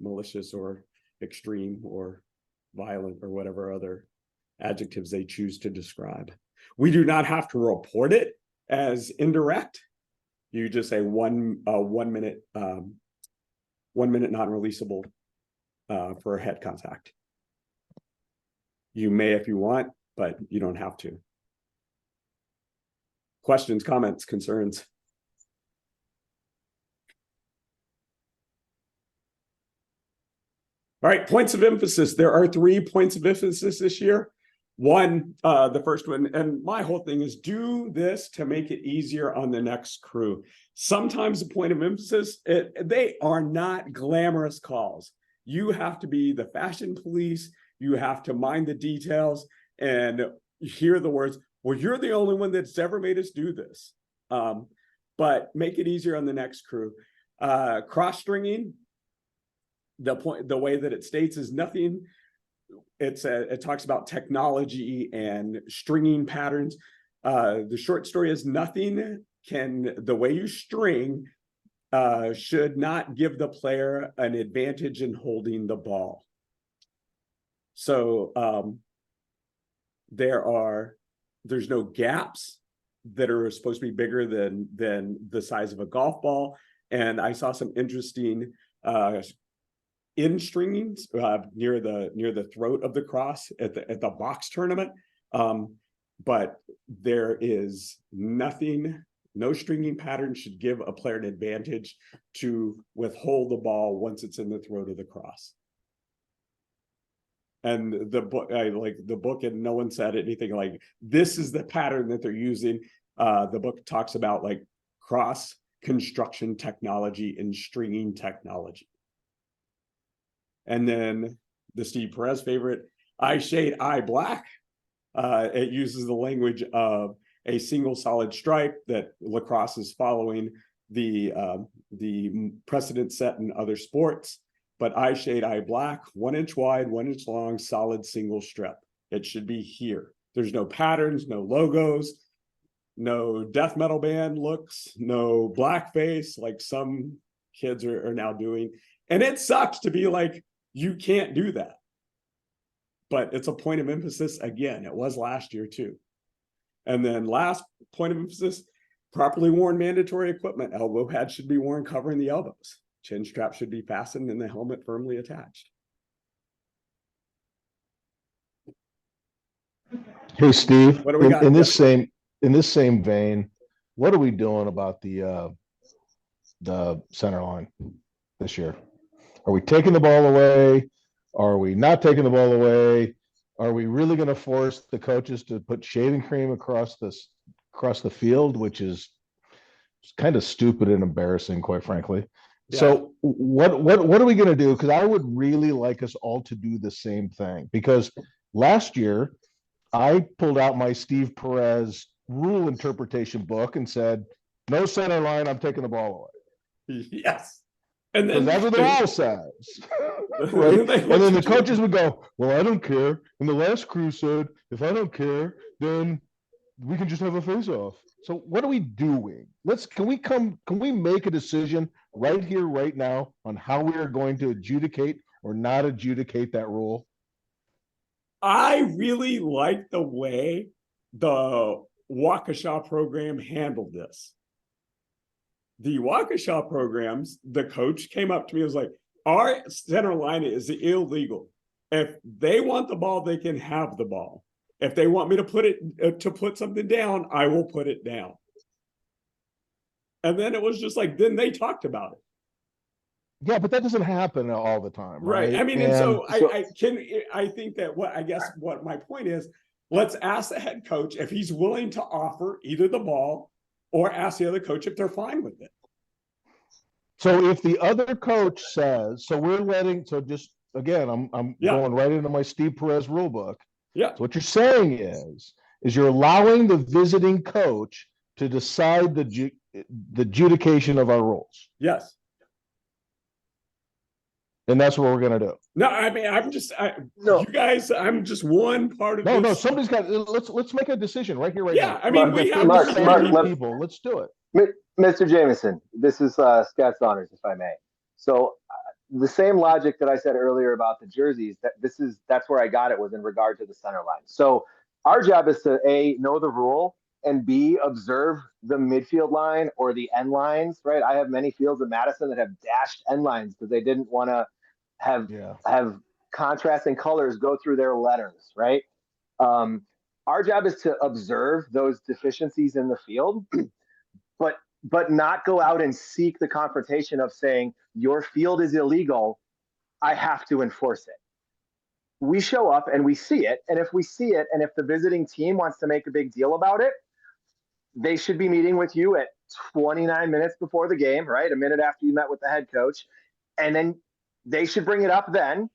malicious or extreme or violent or whatever other adjectives they choose to describe. We do not have to report it as indirect. You just say 1 minute non-releasable for a head contact. You may if you want, but you don't have to. Questions, comments, concerns? All right, points of emphasis. There are 3 points of emphasis this year. One, the first one, and my whole thing is do this to make it easier on the next crew. Sometimes the point of emphasis, they are not glamorous calls. You have to be the fashion police. You have to mind the details. And hear the words, well, you're the only one that's ever made us do this. But make it easier on the next crew. Cross stringing, the way that it states is nothing. It talks about technology and stringing patterns. The short story is nothing the way you string should not give the player an advantage in holding the ball. So there's no gaps that are supposed to be bigger than the size of a golf ball. And I saw some interesting in stringings near the throat of the cross at the box tournament. But there is nothing, no stringing pattern should give a player an advantage to withhold the ball once it's in the throat of the cross. And the book, I like the book, and no one said anything like this is the pattern that they're using. The book talks about like cross construction technology and stringing technology. And then the Steve Perez favorite, eye shade, eye black. It uses the language of a single solid stripe that lacrosse is following the precedent set in other sports. But eye shade, eye black, 1 inch wide, 1 inch long, solid single strip. It should be here. There's no patterns, no logos, no death metal band looks, no blackface like some kids are now doing. And it sucks to be like, you can't do that. But it's a point of emphasis. Again, it was last year too. And then last point of emphasis, properly worn mandatory equipment. Elbow pads should be worn covering the elbows. Chin strap should be fastened and the helmet firmly attached. Hey, Steve, What do we got? in this same vein, what are we doing about the center line this year? Are we taking the ball away? Are we not taking the ball away? Are we really going to force the coaches to put shaving cream across the field, which is kind of stupid and embarrassing, quite frankly? Yeah. So what are we going to do? Because I would really like us all to do the same thing. Because last year, I pulled out my Steve Perez rule interpretation book and said, no center line, I'm taking the ball away. Yes. And then that's what the rule says. Right? And then the coaches would go, well, I don't care. And the last crew said, if I don't care, then we can just have a face-off. So what are we doing? Can we make a decision right here, right now on how we are going to adjudicate or not adjudicate that rule? I really like the way the Waukesha program handled this. The Waukesha programs, the coach came up to me and was like, our center line is illegal. If they want the ball, they can have the ball. If they want me to put something down, I will put it down. And then it was just like, then they talked about it. Yeah, but that doesn't happen all the time, right? I mean, I think that what my point is, let's ask the head coach if he's willing to offer either the ball or ask the other coach if they're fine with it. So if the other coach says, just again, I'm going right into my Steve Perez rule book. Yeah. So what you're saying is you're allowing the visiting coach to decide the adjudication of our rules. Yes. And that's what we're going to do. No, I mean, you guys, I'm just one part of this. No, somebody's got, let's make a decision right here, right now. Yeah, I mean, Mark, people. Let's do it. Mr. Jameson, this is Scott Saunders, if I may. So the same logic that I said earlier about the jerseys, that's where I got it was in regard to the center line. So our job is to A, know the rule, and B, observe the midfield line or the end lines, right? I have many fields in Madison that have dashed end lines because they didn't want to have contrasting colors go through their letters, right? Our job is to observe those deficiencies in the field, but not go out and seek the confrontation of saying your field is illegal, I have to enforce it. We show up and we see it, and if we see it, and if the visiting team wants to make a big deal about it, they should be meeting with you at 29 minutes before the game, right? A minute after you met with the head coach, and then they should bring it up then.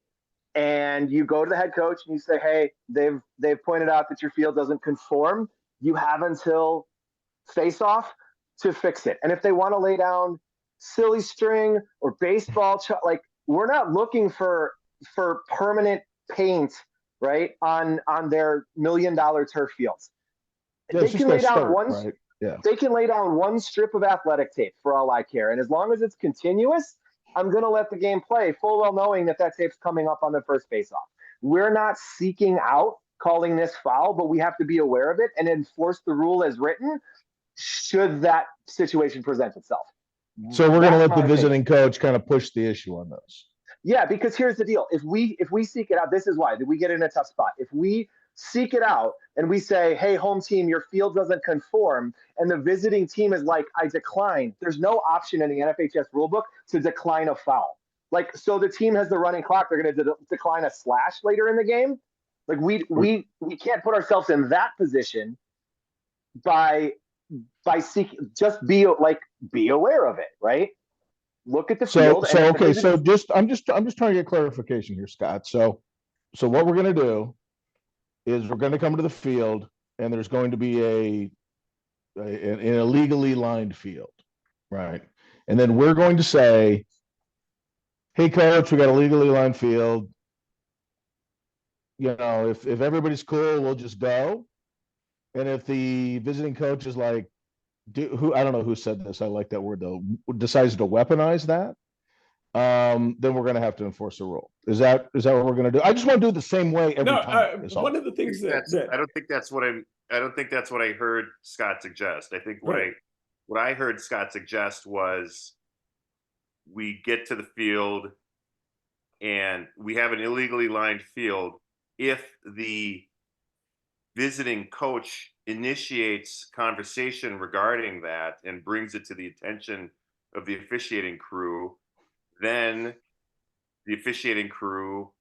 and you go to the head coach and you say, hey, they've pointed out that your field doesn't conform. You have until face off to fix it. And if they want to lay down silly string or baseball, like, we're not looking for permanent paint, right, on their $1 million turf fields. Yeah, They can lay down one. Right? Yeah. They can lay down one strip of athletic tape for all I care. And as long as it's continuous, I'm going to let the game play, full well knowing that tape's coming up on the first face-off. We're not seeking out calling this foul, but we have to be aware of it and enforce the rule as written should that situation present itself. So we're going to let the visiting coach kind of push the issue on those. Yeah, because here's the deal. If we seek it out, this is why. Did we get in a tough spot? If we seek it out and we say, hey, home team, your field doesn't conform, and the visiting team is like, I decline, there's no option in the NFHS rulebook to decline a foul. Like, so the team has the running clock, they're going to decline a slash later in the game. Like, we can't put ourselves in that position by seeking, just be aware of it, right? Look at the field. So okay, so I'm just trying to get clarification here, Scott. So what we're going to do is we're going to come to the field, and there's going to be an illegally lined field, right? And then we're going to say, hey, coach, we got a legally lined field. You know, if everybody's cool, we'll just go. And if the visiting coach is like, I don't know who said this, I like that word though, decides to weaponize that, then we're going to have to enforce the rule. Is that what we're going to do? I just want to do it the same way every time. One of the things I don't think that's what I heard Scott suggest. I think what I heard Scott suggest was we get to the field and we have an illegally lined field. If the visiting coach initiates conversation regarding that and brings it to the attention of the officiating crew, then the officiating crew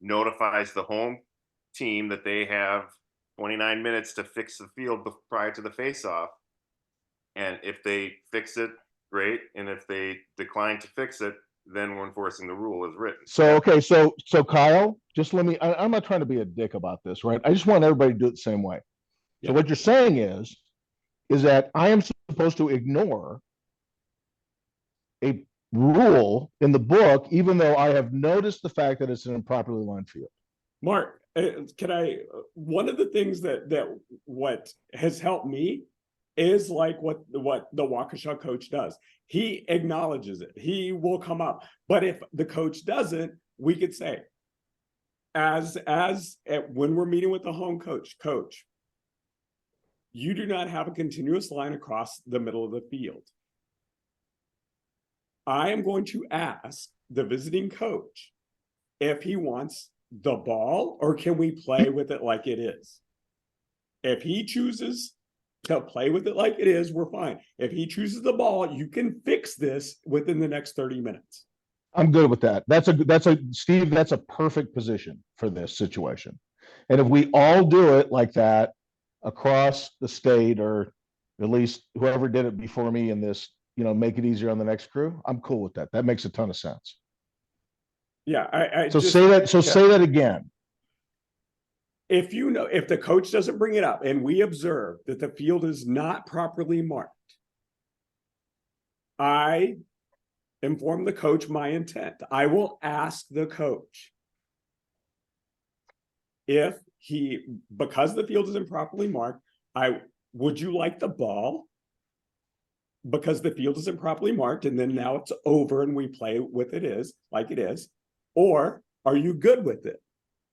notifies the home team that they have 29 minutes to fix the field prior to the face-off. And if they fix it, great. And if they decline to fix it, then we're enforcing the rule as written. So, okay, so Kyle, just let me, I'm not trying to be a dick about this, right? I just want everybody to do it the same way. So what you're saying is that I am supposed to ignore a rule in the book, even though I have noticed the fact that it's an improperly lined field. Mark, one of the things that what has helped me is like what the Waukesha coach does. He acknowledges it. He will come up. But if the coach doesn't, we could say, when we're meeting with the home coach, you do not have a continuous line across the middle of the field. I am going to ask the visiting coach if he wants the ball or can we play with it like it is. If he chooses to play with it like it is, we're fine. If he chooses the ball, you can fix this within the next 30 minutes. I'm good with that. Steve, that's a perfect position for this situation. And if we all do it like that across the state, or at least whoever did it before me in this, make it easier on the next crew, I'm cool with that. That makes a ton of sense. Yeah. Say that again. If the coach doesn't bring it up and we observe that the field is not properly marked, I inform the coach my intent. I will ask the coach because the field is improperly marked, would you like the ball? Because the field is improperly marked and then now it's over and we play with it like it is, or are you good with it?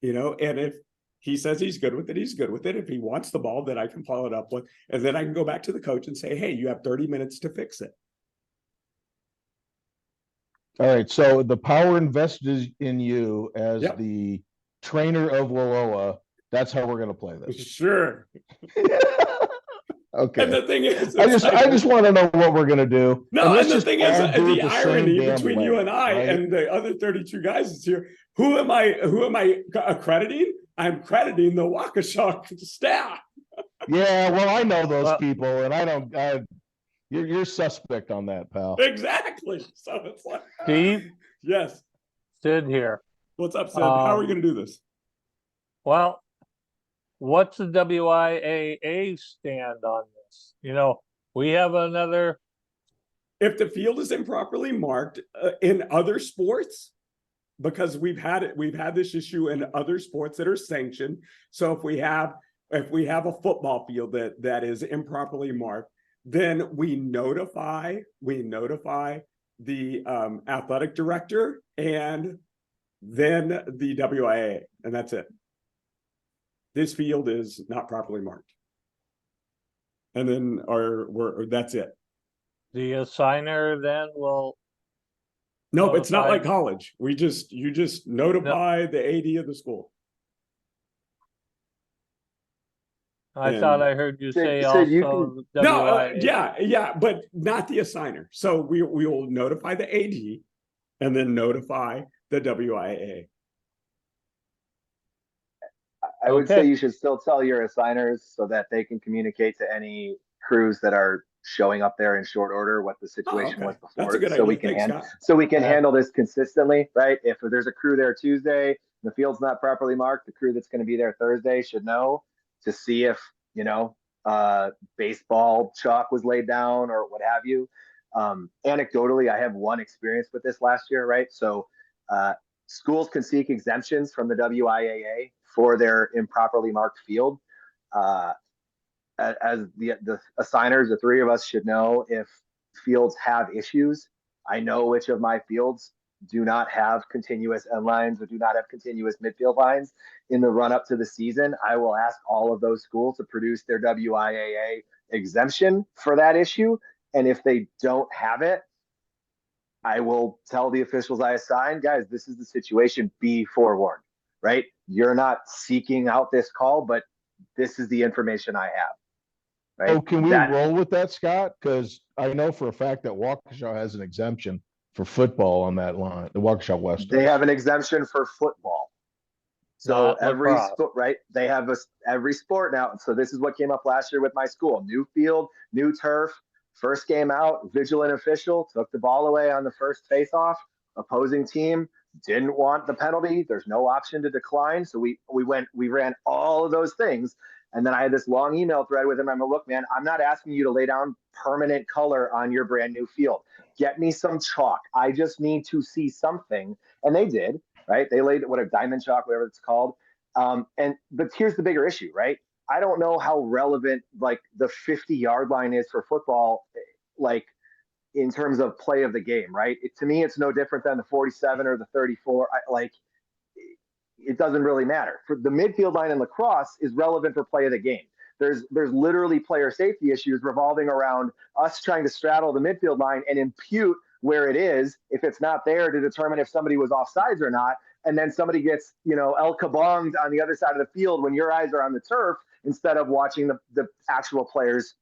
And if he says he's good with it, he's good with it. If he wants the ball, then I can follow it up with, and then I can go back to the coach and say, hey, you have 30 minutes to fix it. All right. So the power invested in you as the trainer of WILOA, that's how we're going to play this. Sure. Okay. And the thing is, I just want to know what we're going to do. No, and the thing is, the irony between you and I and the other 32 guys is here. Who am I accrediting? I'm crediting the Waukesha staff. Yeah, well, I know those people, and you're suspect on that, pal. Exactly. So it's like, Steve? Yes. Sid here. What's up, Sid? How are we going to do this? Well, what's the WIAA stand on this? You know, we have another. If the field is improperly marked in other sports, because we've had this issue in other sports that are sanctioned. So if we have a football field that is improperly marked, then we notify the athletic director and then the WIA, and that's it. This field is not properly marked, and then that's it. The assigner then will. No, it's not like college. You just notify the AD of the school. I thought I heard you say so also you can, WIA. yeah, but not the assigner. So we will notify the AD and then notify the WIA. I would say you should still tell your assigners so that they can communicate to any crews that are showing up there in short order what the situation was before. That's a good so idea. we can Thanks, so we can handle this consistently, right? If there's a crew there Tuesday, the field's not properly marked, the crew that's going to be there Thursday should know to see if, baseball chalk was laid down or what have you. Anecdotally, I have one experience with this last year, right? So schools can seek exemptions from the WIAA for their improperly marked field. As the assigners, the three of us should know if fields have issues. I know which of my fields do not have continuous end lines or do not have continuous midfield lines. In the run up to the season, I will ask all of those schools to produce their WIAA exemption for that issue. And if they don't have it, I will tell the officials I assign, guys, this is the situation, be forewarned, right? You're not seeking out this call, but this is the information I have. Right? Oh, can we roll with that, Scott? Because I know for a fact that Waukesha has an exemption for football on that line. The Waukesha West. They have an exemption for football. So every sport, right? They have every sport now. So this is what came up last year with my school: new field, new turf. First game out, vigilant official took the ball away on the first face-off. Opposing team didn't want the penalty. There's no option to decline. So we ran all of those things. And then I had this long email thread with him. I'm like, look, man, I'm not asking you to lay down permanent color on your brand new field. Get me some chalk. I just need to see something. And they did, right? They laid a diamond chalk, whatever it's called. But here's the bigger issue, right? I don't know how relevant like the 50-yard line is for football, like in terms of play of the game, right? To me, it's no different than the 47 or the 34. It doesn't really matter. For the midfield line in lacrosse is relevant for play of the game. There's literally player safety issues revolving around us trying to straddle the midfield line and impute where it is if it's not there to determine if somebody was offsides or not. And then somebody gets, El Kabonged on the other side of the field when your eyes are on the turf instead of watching the actual players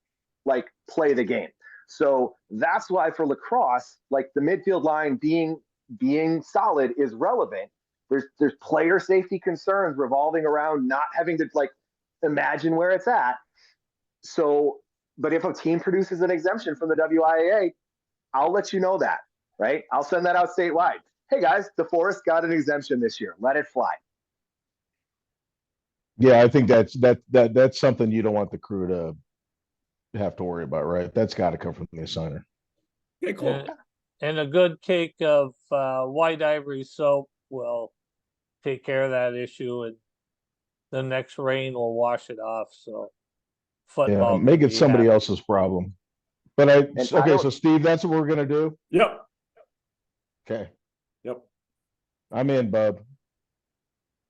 like play the game. So that's why for lacrosse, like the midfield line being solid is relevant. There's player safety concerns revolving around not having to like imagine where it's at. So, but if a team produces an exemption from the WIAA, I'll let you know that, right? I'll send that out statewide. Hey guys, DeForest got an exemption this year. Let it fly. Yeah, I think that's something you don't want the crew to have to worry about, right? That's got to come from the assigner. Okay, cool. And a good cake of white ivory soap will take care of that issue, and the next rain will wash it off. So football, make it somebody else's problem. But so Steve, that's what we're gonna do. Yep. Okay. Yep. I'm in, bub.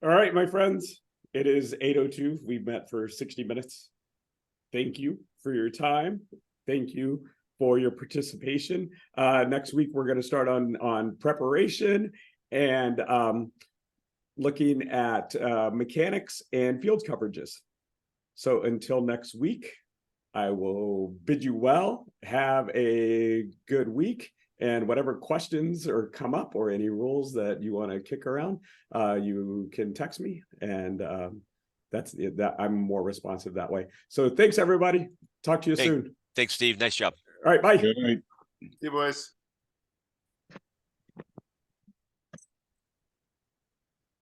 All right, my friends. It is 8:02. We've met for 60 minutes. Thank you for your time. Thank you for your participation. Next week we're going to start on preparation and looking at mechanics and field coverages. So until next week, I will bid you well. Have a good week, and whatever questions or come up or any rules that you want to kick around, you can text me, and that I'm more responsive that way. So thanks everybody. Talk to you soon. Thanks, Steve. Nice job. All right, bye. See you, boys.